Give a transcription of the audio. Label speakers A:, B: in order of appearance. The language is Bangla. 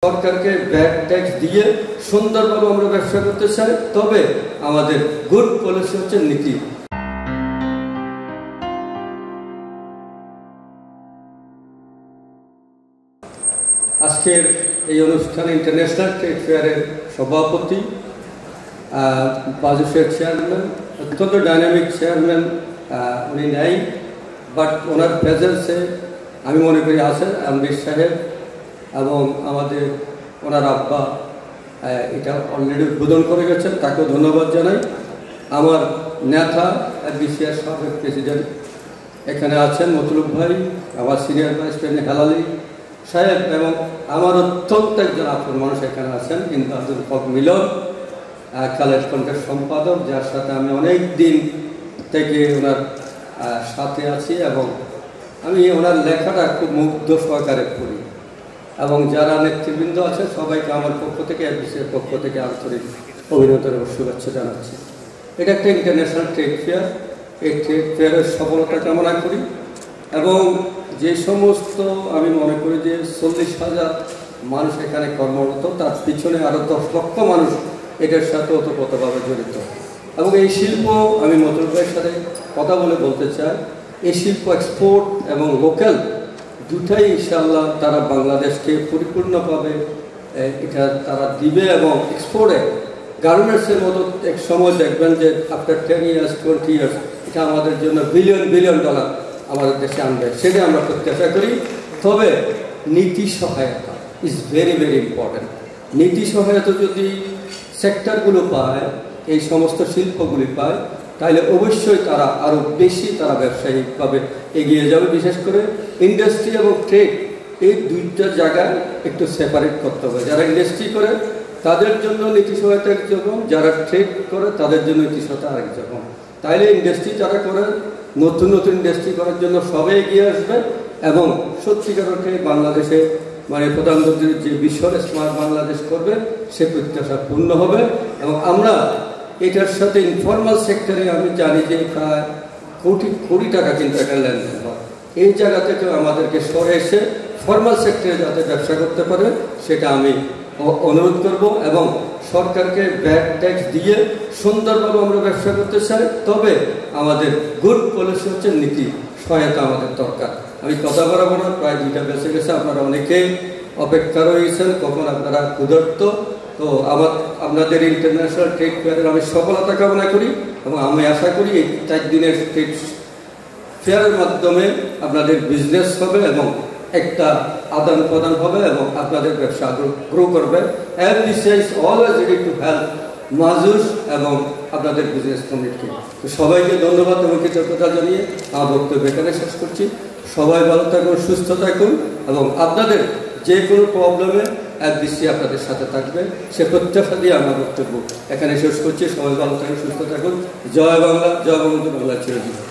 A: সরকারকে ব্যাড ট্যাক্স দিয়ে সুন্দরভাবে আমরা ব্যবসা করতে চাই, তবে আমাদের গুড পলিসি হচ্ছে নীতি। আজকের এই অনুষ্ঠানে ইন্টারন্যাশনাল ট্রেড ফেয়ারের সভাপতি, বাজেটের চেয়ারম্যান, অত্যন্ত ডাইনামিক চেয়ারম্যান উনি নেই, বাট ওনার প্রেজেন্সে আমি মনে করি আছেন আমির সাহেব এবং আমাদের ওনার আব্বা এটা অলরেডি উদ্বোধন করে গেছেন, তাকেও ধন্যবাদ জানাই। আমার নেতা বিসিআর সাবেক প্রেসিডেন্ট এখানে আছেন মতলুব ভাই, আমার সিনিয়র ভাইস প্রেসিডেন্ট হেলালি সাহেব এবং আমার অত্যন্ত একজন আপন মানুষ এখানে আছেন ইমদাদুল হক মিলন, কালেজ কণ্ঠের সম্পাদক, যার সাথে আমি অনেক দিন থেকে ওনার সাথে আছি এবং আমি ওনার লেখাটা খুব মুগ্ধ সহকারে পড়ি এবং যারা নেতৃবৃন্দ আছে সবাইকে আমার পক্ষ থেকে এফবিসির পক্ষ থেকে আন্তরিক অভিনন্দন ও শুভেচ্ছা জানাচ্ছি। এটা একটা ইন্টারন্যাশনাল ট্রেড ফেয়ার, এই ট্রেড ফেয়ারের সফলতা কামনা করি এবং যে সমস্ত আমি মনে করি যে 40,000 মানুষ এখানে কর্মরত, তার পিছনে আরও 10 লক্ষ মানুষ এটার সাথে ওতপ্রোতভাবে জড়িত এবং এই শিল্প আমি মতলুব ভাইয়ের সাথে কথা বলতে চাই, এই শিল্প এক্সপোর্ট এবং লোকাল দুটাই ইনশাআল্লাহ তারা বাংলাদেশকে পরিপূর্ণভাবে এটা তারা দিবে এবং এক্সপোর্টে গার্মেন্টসের মতো এক সময় দেখবেন যে আফটার 10 years 20 years এটা আমাদের জন্য বিলিয়ন ডলার আমাদের দেশে আনবে, সেটা আমরা প্রত্যাশা করি। তবে নীতি সহায়তা ইজ ভেরি ইম্পর্টেন্ট। নীতি সহায়তা যদি সেক্টরগুলো পায়, এই সমস্ত শিল্পগুলি পায়, তাহলে অবশ্যই তারা আরও বেশি তারা ব্যবসায়িকভাবে এগিয়ে যাবে। বিশেষ করে ইন্ডাস্ট্রি এবং ট্রেড এই দুইটা জায়গায় একটু সেপারেট করতে হবে। যারা ইন্ডাস্ট্রি করে তাদের জন্য নীতি সহায়তা একরকম, যারা ট্রেড করে তাদের জন্য নীতি সহায়তা আরেক রকম। তাইলে ইন্ডাস্ট্রি যারা করে নতুন ইন্ডাস্ট্রি করার জন্য সবাই এগিয়ে আসবে এবং সত্যিকার অর্থে বাংলাদেশে মানে প্রধানমন্ত্রীর যে বিশ্বর স্মার্ট বাংলাদেশ করবে সে প্রত্যাশা পূর্ণ হবে এবং আমরা এটার সাথে ইনফর্মাল সেক্টরে আমি জানি যে প্রায় কোটি টাকা কিন্তু একটা লেনদেন হয়। এই জায়গা থেকে আমাদেরকে সরে এসে ফর্মাল সেক্টরে যাতে ব্যবসা করতে পারে সেটা আমি অনুরোধ করব এবং সরকারকে ব্যাড ট্যাক্স দিয়ে সুন্দরভাবে আমরা ব্যবসা করতে চাই, তবে আমাদের গুড পলিসি হচ্ছে নীতি সহায়তা আমাদের দরকার। আমি কথা বলবো না, প্রায় 2টা বেঁচে গেছে, আপনারা অনেকেই অপেক্ষা রয়েছেন কখন আপনারা ক্ষুধার্ত। তো আপনাদের ইন্টারন্যাশনাল ট্রেড ফেয়ারের আমি সফলতা কামনা করি এবং আমি আশা করি এই 4 দিনের ট্রেড ফেয়ারের মাধ্যমে আপনাদের বিজনেস হবে এবং একটা আদান প্রদান হবে এবং আপনাদের ব্যবসা গ্রো করবে। FBC is always ready to help majus এবং আপনাদের বিজনেস কমিউনিটি। তো সবাইকে ধন্যবাদ এবং কৃতজ্ঞতা জানিয়ে আমার বক্তব্য এখানে শেষ করছি। সবাই ভালো থাকুন, সুস্থ থাকুন এবং আপনাদের যে কোনো প্রবলেমে এফবিসি আপনাদের সাথে থাকবে সে প্রত্যাশা দিয়ে আমার বক্তব্য এখানে শেষ করছি। সবাই ভালো থাকুন, সুস্থ থাকুন। জয় বাংলা, জয় বঙ্গবন্ধু, বাংলা চিরজীবী।